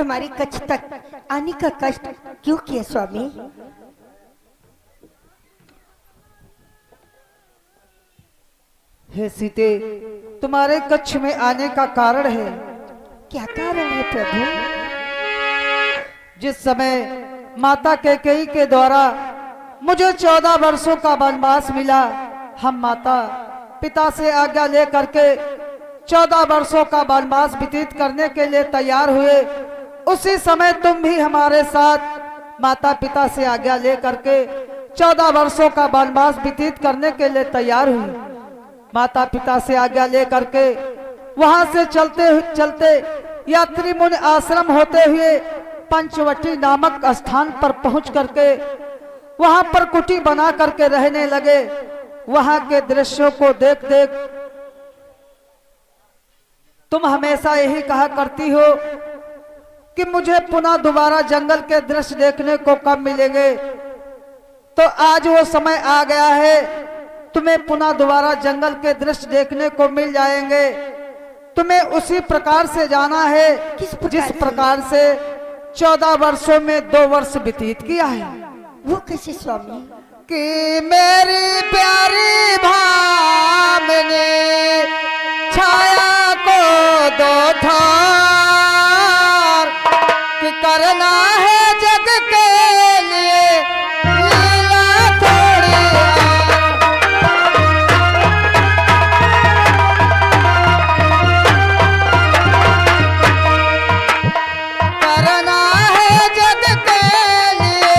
हमारी कच्छ तक आने का कष्ट क्यों किया स्वामी? हे सीते, तुम्हारे कच्छ में आने का कारण है। क्या कारण है प्रभु? जिस समय माता कैकेयी के द्वारा मुझे 14 वर्षों का वनवास मिला, हम माता पिता से आज्ञा ले करके 14 वर्षों का वनवास व्यतीत करने के लिए तैयार हुए। उसी समय तुम भी हमारे साथ माता पिता से आज्ञा ले करके 14 वर्षों का वनवास व्यतीत करने के लिए तैयार हुई। माता पिता से आज्ञा ले करके वहां से चलते यात्री मुनि आश्रम होते हुए पंचवटी नामक स्थान पर पहुंच करके वहां पर कुटी बना करके रहने लगे। वहां के दृश्यों को देख देख तुम हमेशा यही कहा करती हो कि मुझे पुनः दोबारा जंगल के दृश्य देखने को कब मिलेंगे। तो आज वो समय आ गया है, तुम्हें पुनः दोबारा जंगल के दृश्य देखने को मिल जाएंगे। तुम्हें उसी प्रकार से जाना है जिस प्रकार से 14 वर्षों में 2 वर्ष व्यतीत किया है। वो कैसे स्वामी? कि मेरी प्यारी भामने छाया को 2 ठार कि करना है जग के लिए लीला थोड़ी। करना है जग के लिए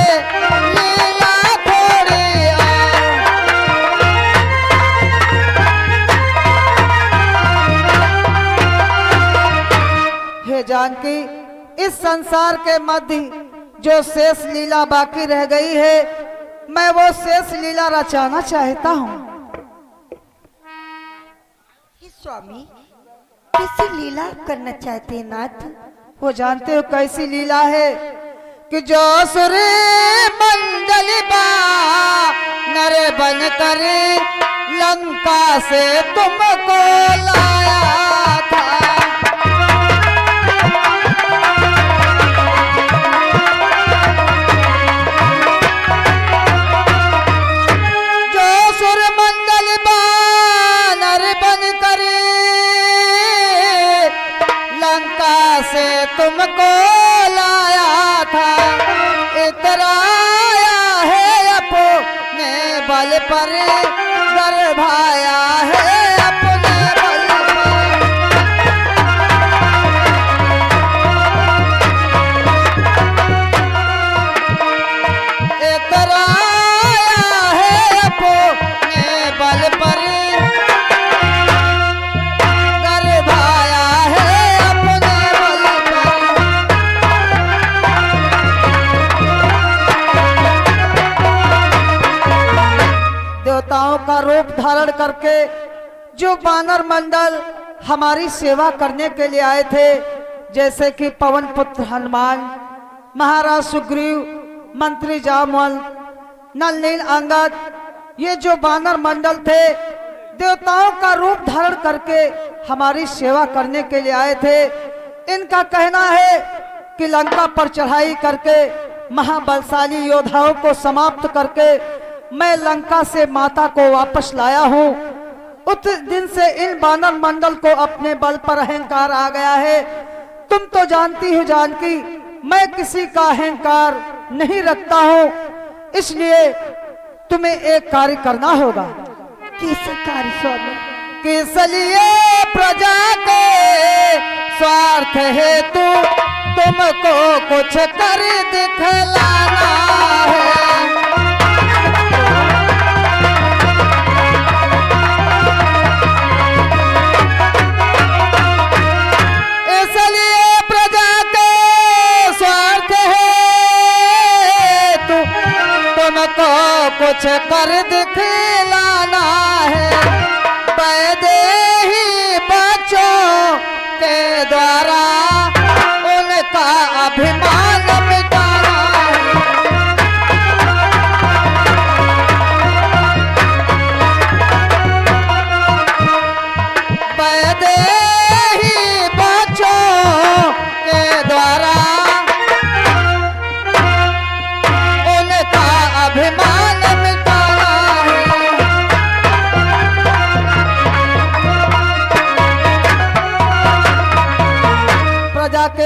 लीला थोड़ी। हे जानकी, इस संसार के मध्य जो शेष लीला बाकी रह गई है, मैं वो शेष लीला रचाना चाहता हूँ। स्वामी कैसी लीला करना चाहते हैं नाथ? वो जानते हो कैसी लीला है कि जो सुर मंडल बा नर बन करे लंका से तुमको लाया था। से तुमको लाया था, इतराया है अपने बल पर, गर्भाया है अपने बल पर। इतराया है अपने बल पर, देवताओं का रूप धारण करके जो वानर मंडल हमारी सेवा करने के लिए आए थे, जैसे कि पवन पुत्र हनुमान, महाराज सुग्रीव, मंत्री जामवंत, नल नील अंगद, ये जो वानर मंडल थे देवताओं का रूप धारण करके हमारी सेवा करने के लिए आए थे। इनका कहना है कि लंका पर चढ़ाई करके महाबलशाली योद्धाओं को समाप्त करके मैं लंका से माता को वापस लाया हूँ। उस दिन से इन वानर मंडल को अपने बल पर अहंकार आ गया है। तुम तो जानती हो जानकी, मैं किसी का अहंकार नहीं रखता हूँ, इसलिए तुम्हें एक कार्य करना होगा। कैसा कार्य स्वामी? किस लिए प्रजा के स्वार्थ हेतु तुमको कुछ कर दिखलाना है। कुछ कर दिखलाना है, वैदेही बच्चों के द्वारा उनका अभिमान मिटाना है।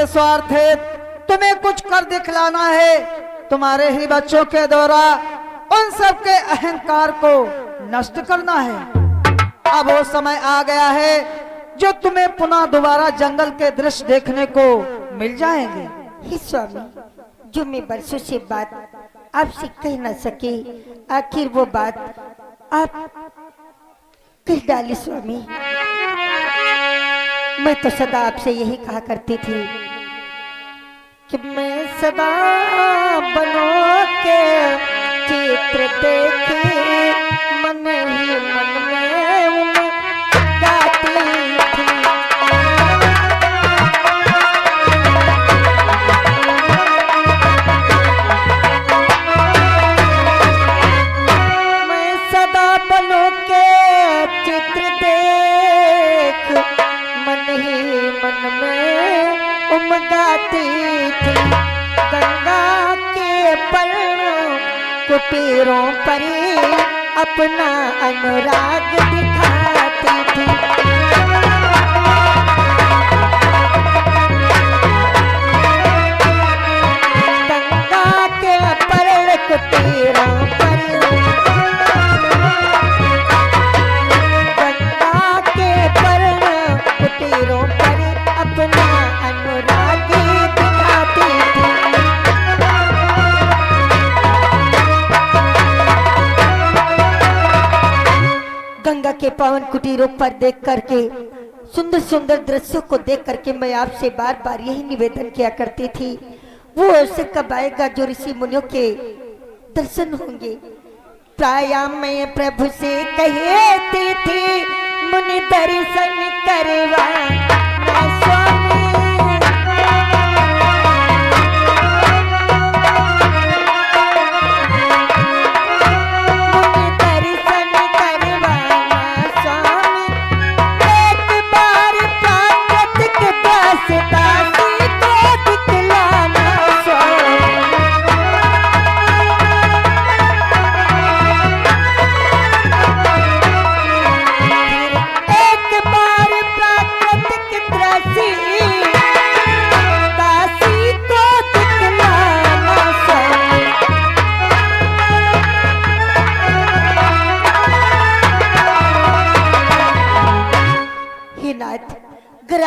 स्वार्थ है तुम्हें कुछ कर दिखलाना है, तुम्हारे ही बच्चों के द्वारा उन सब के अहंकार को नष्ट करना है। अब वो समय आ गया है जो तुम्हें पुनः दोबारा जंगल के दृश्य देखने को मिल जाएंगे। हे स्वामी, जो मैं बरसों से बात आपसे कह न सके, आखिर वो बात आप कह डाली स्वामी। मैं तो सदा आपसे यही कहा करती थी कि मैं सदा बनो के चित्र देखे मन ही मन में गाती थी। मैं सदा बनो के चित्र देख मन ही मन में उमगाती थी। गंगा के पर्ण कुटीरों पर अपना अनुराग दिखाती थी। गंगा के पर्ण कुटीरों पर, गंगा के पर्ण कुटीरों पर अपना अनुराग दिखाती थी। गंगा के पावन कुटीरों पर देख करके, सुंदर सुंदर दृश्यों को देख करके मैं आपसे बार बार यही निवेदन किया करती थी, वो अवसर कब आएगा जो ऋषि मुनियों के दर्शन होंगे। प्रायाम में प्रभु से कहती थी मुनि दर्शन करवा स्वामी।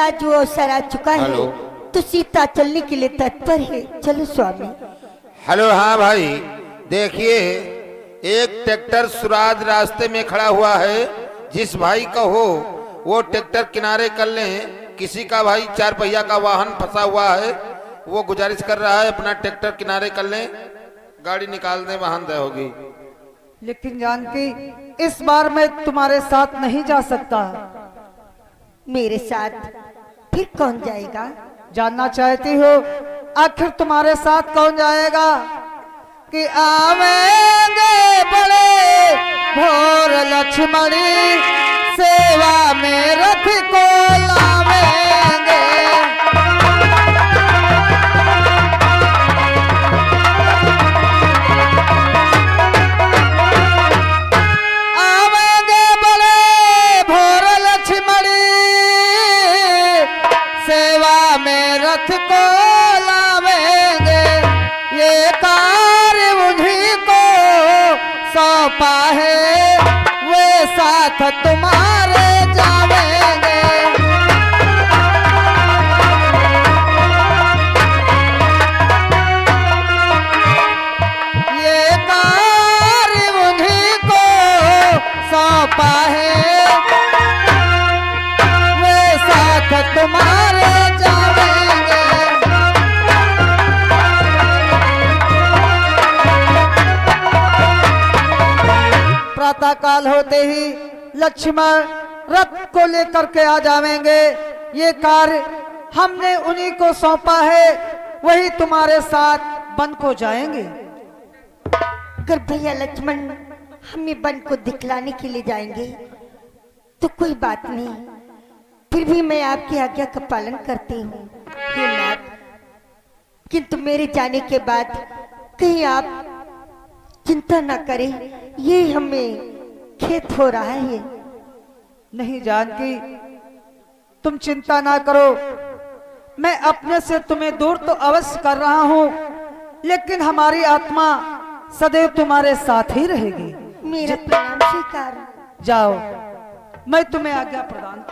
आज वो अवसर आ चुका है तो सीता चलने के लिए तत्पर है। चलो स्वामी। हेलो। हाँ भाई, देखिए एक ट्रैक्टर सुराज रास्ते में खड़ा हुआ है, जिस भाई का हो वो ट्रैक्टर किनारे कर लें। किसी का भाई 4 पहिया का वाहन फंसा हुआ है, वो गुजारिश कर रहा है अपना ट्रैक्टर किनारे कर लें, गाड़ी निकाल दें, वाहन तय होगी। लेकिन जानकी, इस बार मैं तुम्हारे साथ नहीं जा सकता। मेरे साथ फिर कौन जाएगा? जानना चाहती हो आखिर तुम्हारे साथ कौन जाएगा? कि आवेंगे बड़े भोर लक्ष्मणी, सेवा में रथ को लावेंगे। आवेंगे बड़े भोर लक्ष्मणी, सेवा में रथ को लावेंगे। ये कार्य उन्हीं को सौंपा है, वे साथ तुम्हारे जावेंगे। ये कार्य उन्हीं को सौंपा है, वे साथ तुम्हारे जावेंगे। प्रातः काल होते ही लक्ष्मण रथ को लेकर के आ जाएंगे। ये कार्य हमने उन्हीं को सौंपा है, वही तुम्हारे साथ वन को जाएंगे। अगर भैया लक्ष्मण हमें वन को दिखलाने के लिए जाएंगे तो कोई बात नहीं, फिर भी मैं आपकी आज्ञा का पालन करती हूँ हे नाथ। किंतु मेरे जाने के बाद कहीं आप चिंता ना करें, ये हमें खेत हो रहा है। नहीं जानकी, तुम चिंता ना करो, मैं अपने से तुम्हें दूर तो अवश्य कर रहा हूँ, लेकिन हमारी आत्मा सदैव तुम्हारे साथ ही रहेगी। मेरा प्रणाम स्वीकार। जाओ, मैं तुम्हें आज्ञा प्रदान।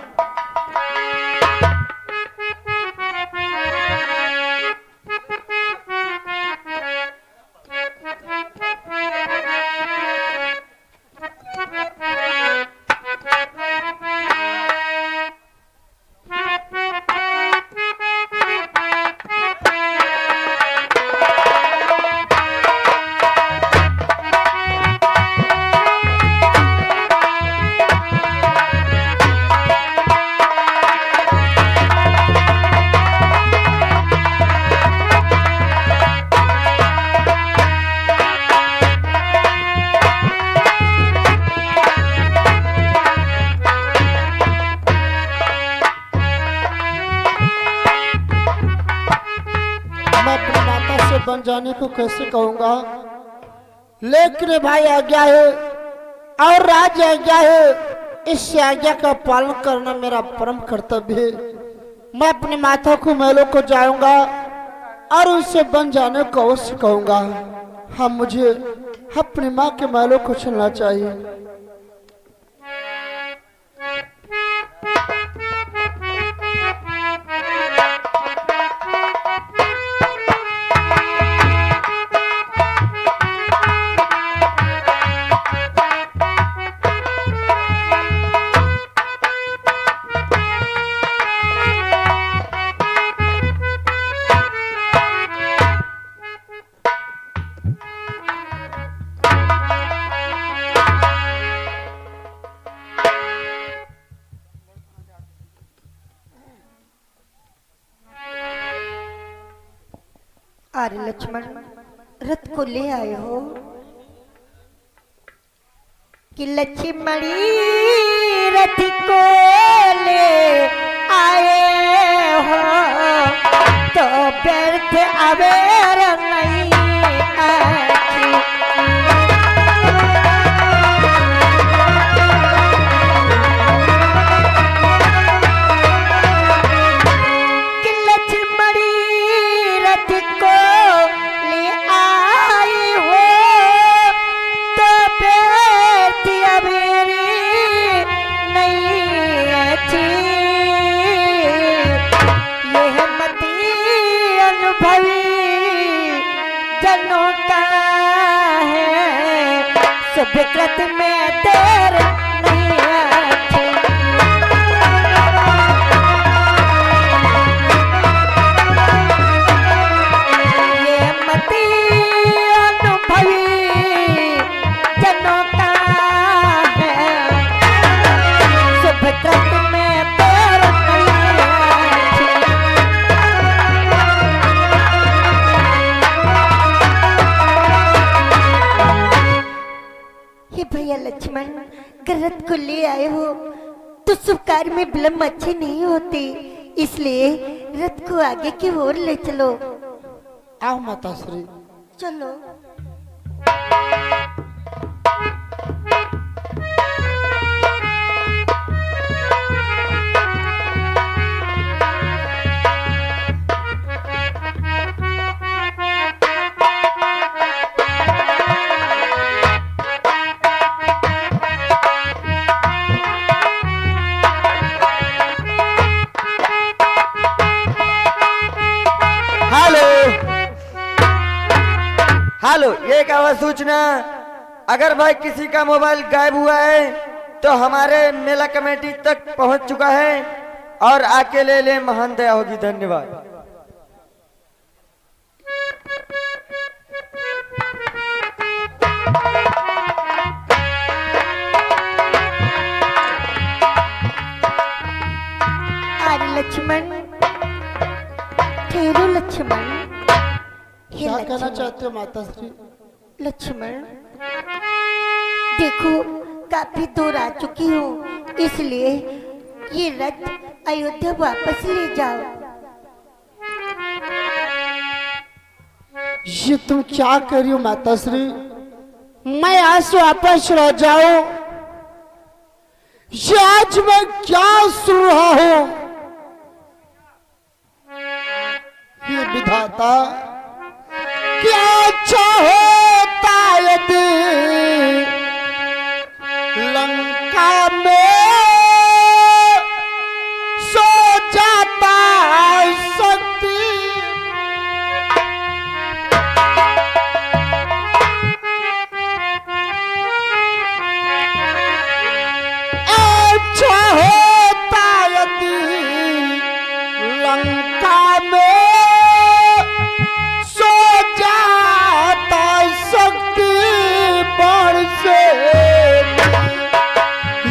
बन जाने को कैसे कहूंगा, लेकिन भाई आज्ञा है और राज आज्ञा है, इस आज्ञा का पालन करना मेरा परम कर्तव्य है। मैं अपने माता को महलों को जाऊंगा और उनसे बन जाने को अवश्य कहूंगा। हाँ, मुझे अपनी माँ के महलों को चलना चाहिए। अरे लक्ष्मण, रथ को ले आए हो कि लक्ष्मणी रथ को ले आए हो तो व्यर्थ अबेर नहीं आती। कि लक्ष्मणी रथ को ले आई हो तो व्यर्थ अबेर नहीं थी। यह मति अनुभवी जनों का है, सुभकृत में देर नहीं आती। ये मति अनुभवी जनों का है, सुभकृत में देर नहीं आती। हे भैया लक्ष्मण, अगर रथ को ले आए हो तो शुभ कार्य में विलम्ब अच्छे नहीं होते, इसलिए रथ को आगे की ओर ले चलो। आओ माता श्री। चलो। हेलो हेलो, एक आवाज सूचना, अगर भाई किसी का मोबाइल गायब हुआ है तो हमारे मेला कमेटी तक पहुंच चुका है और आके ले ले, महान दया होगी। धन्यवाद। अरे लक्ष्मण, ठहरो लक्ष्मण। हे क्या कहना लक्ष्मण, चाहते हो माता श्री? लक्ष्मण देखो, काफी दूर आ चुकी हूँ, इसलिए ये रथ अयोध्या वापस ले जाओ। ये तुम क्या कर रही हो माता श्री? मैं यहाँ से वापस चला जाऊं? ये आज मैं क्या सुन रहा हूं? माता क्या अच्छा होता यदि लंका में सो जाता शक्ति अच्छा होता यदि लंका में सो जाता शक्ति बाण से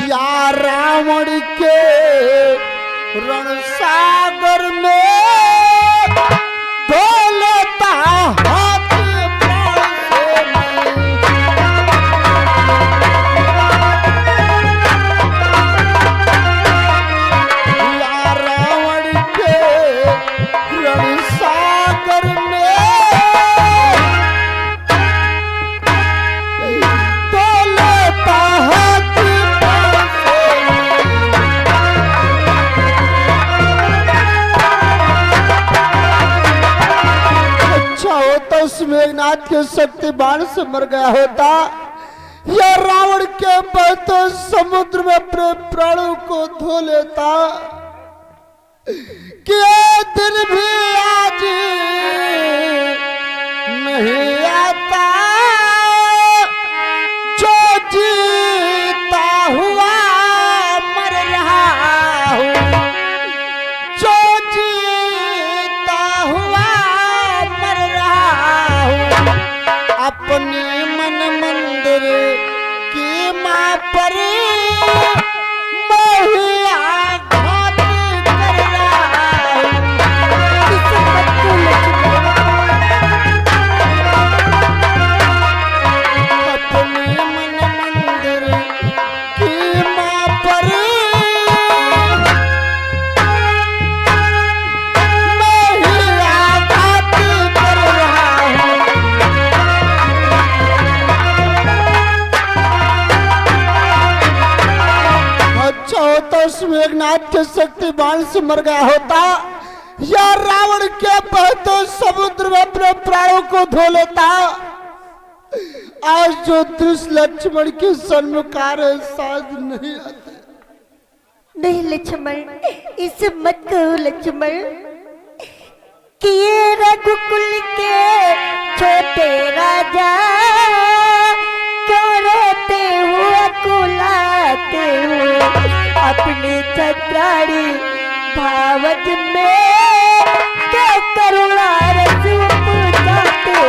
या रावण के रण सागर में धो लेता हाथ बाण से या रावण के रण सागर में धो लेता हाथ बाण से अच्छा होता उस मेघनाथ के शक्ति बाण से मर गया होता या रावण के बहते समुद्र में अपने प्राणों को धो लेता कि ये दिन भी आज नहीं आता जो जीता हुआ मर रहा हूँ जो जीता हुआ मर रहा हूँ अपने मन मंदिर की माँ पर मैं ही आघात कर रहा हूँ। अपने मन मंदिर की माँ पर मैं ही आघात कर रहा हूँ। अच्छा होता उस मेघनाथ के शक्ति बाण से मर गया होता या रावण के बहते समुद्र में अपने प्राणों को धो लेता। आज जो दृश्य लक्ष्मण के सन्मुख आ रहे साथ नहीं आते। नहीं लक्ष्मण, इसे मत कहो लक्ष्मण कि ये रघुकुल के छोटे राजा क्यों रोते हो कुलाते हो अपने छत्राड़ी भावज में क्या करुणा रस उपजाते हो।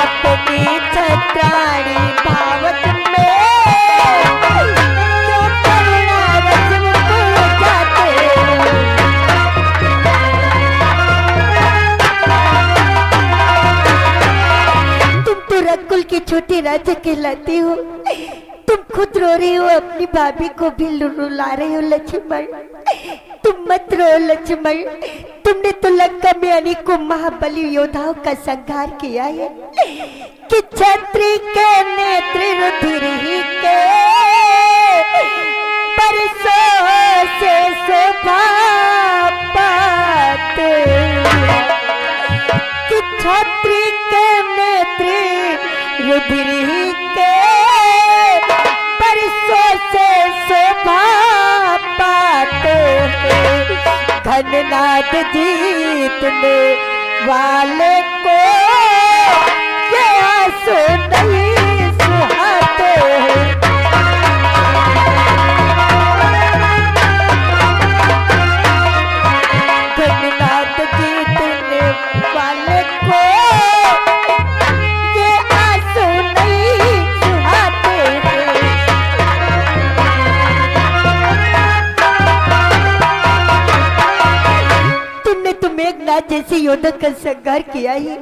अपनी छत्राड़ी भावत में क्यों करुणा रस उपजाते हो। तुम तो रघुकुल की छोटी राजा कहलाती हो, तुम खुद रो रही हो, अपनी भाभी को भी रुला रही हो लक्ष्मण। तुम मत रो लक्ष्मण, तुमने तो लंका में अनेकों महाबली योद्धाओं का संहार किया है कि छत्री के नेत्र रुधिर ही के परसों से शोभा पाते कि छत्री के नेत्र रुधिर ही के परसों से शोभा पाते घननाद जीतने वाले को ये आंसू नहीं सुहाते। घननाद जीतने वाले को ये आंसू नहीं सुहाते। तुमने तो मेघनाथ जैसे योद्धा का संहार किया ही,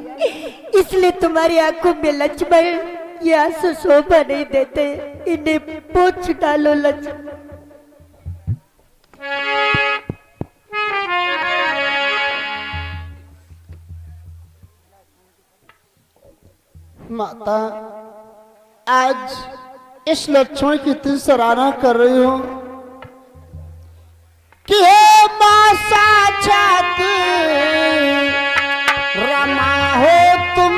इसलिए तुम्हारी आंखों में लक्ष्मण ये आंसू शोभा नहीं देते। इन्हें पोंछ डालो लक्ष्मण। माता आज इस लक्ष्मण की इतनी सराहना कर रही हूँ कि हे माँ साक्षात रमा हो तुम,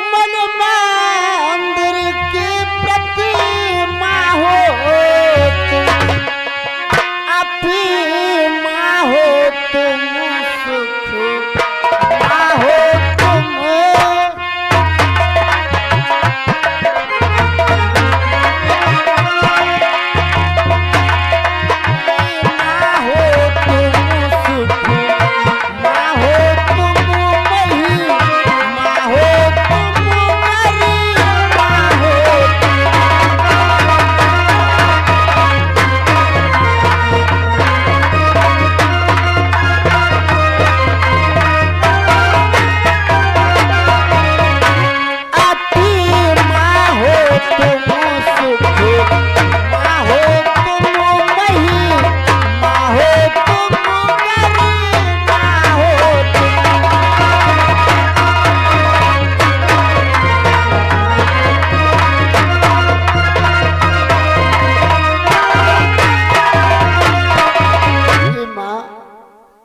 मन मंदिर की प्रतिमा हो तुम, अपी माँ हो तुम, सुख माँ हो तुम।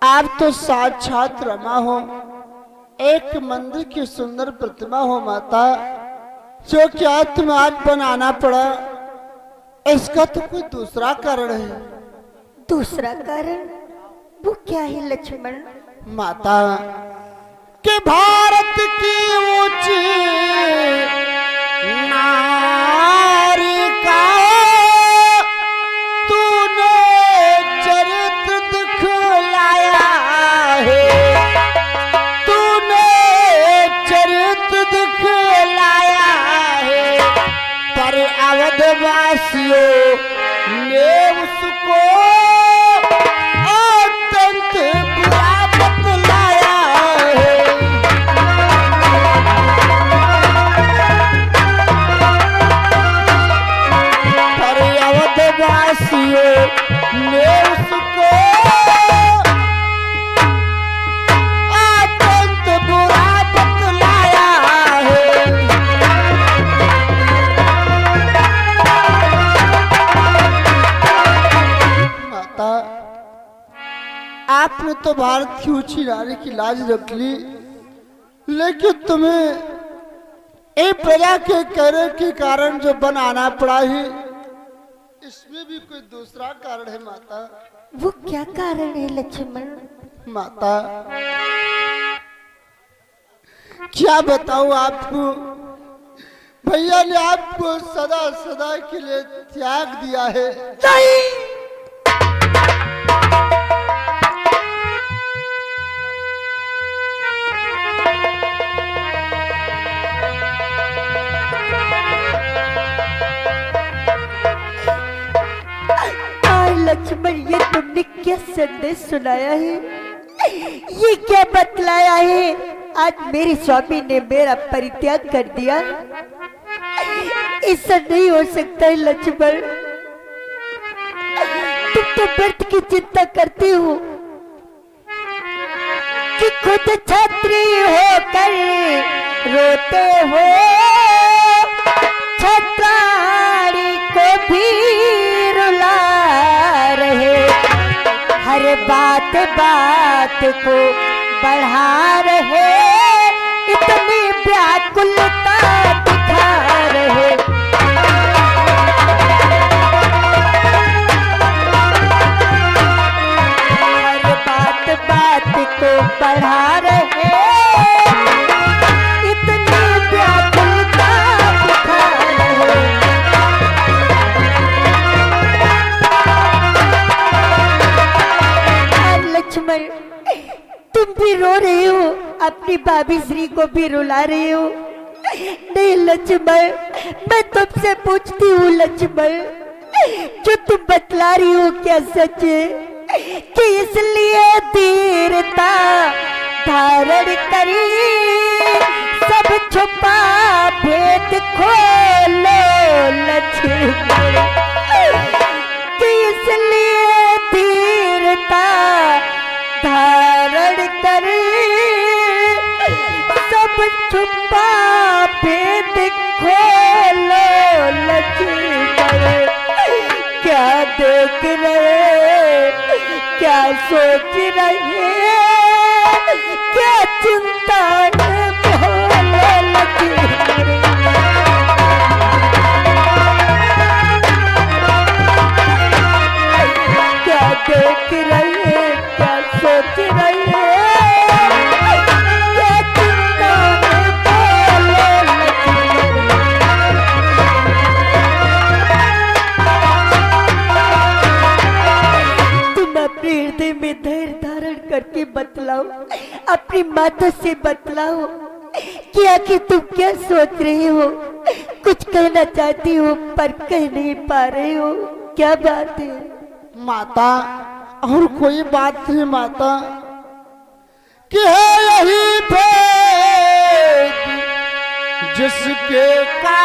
आप तो साक्षात रमा हो, एक मंदिर की सुंदर प्रतिमा हो माता, जो क्या तुम्हें आज बनाना पड़ा? इसका तो कोई दूसरा कारण है। दूसरा कारण वो क्या है लक्ष्मण? माता कि भारत की ऊंची नारी का तूने चरित्र दिखलाया है, तूने चरित्र दिखलाया है, पर अवधवासियों ने उसको अत्यंत बुरा बतलाया है। पर अवधवासियों ने उसको अत्यंत बुरा बतलाया है। माता, आपने तो भारत की ऊंची नारी की लाज रख ली, लेकिन तुम्हें एक प्रजा के कहने के कारण जो बनाना पड़ा है, इसमें भी कोई दूसरा कारण है माता। वो क्या कारण है लक्ष्मण? माता क्या बताऊं आपको, भैया ने आपको सदा सदा के लिए त्याग दिया है। लक्ष्मण, ये तुमने क्या संदेश सुनाया है? ये क्या बतलाया है? आज मेरे स्वामी ने मेरा परित्याग कर दिया। ऐसा नहीं हो सकता है लक्ष्मण। तुम तो व्रत की चिंता करते हो कि खुद छत्री होकर रोते हो, छत्राणी को भी रुला रहे, हर बात बात को बढ़ा रहे, इतनी व्याकुलता दिखा रहे। हर बात बात को बढ़ा रहे, इतनी व्याकुलता दिखा रहे। लक्ष्मण, तुम भी रो रहे हो, अपनी भाभी श्री को भी रुला रहे हो। नहीं लक्ष्मण, मैं तुमसे पूछती हूँ लक्ष्मण, जो तुम बतला रही हो क्या सच है कि इसलिए धीरता धारण करी, सब छुपा भेद खोलो लक्ष्मण, कि इसलिए धीरता धारण करी, सब छुपा भेद खोलो लक्ष्मण। क्या देख देख रहे, क्या सोच रहे, क्या चिंता में भोले लगी हमारे। क्या देख रहे, क्या सोच रहे, क्या चिंता में भोले लगी हमारे। तुम अपने हृदय में धैर्य धारण करके बतलाओ, अपनी माता से बतलाओ कि आखिर तुम क्या सोच रहे हो। कुछ कहना चाहती हो पर कह नहीं पा रहे हो, क्या बात है? माता और कोई बात नहीं माता, कि है यही भेद जिसके कारण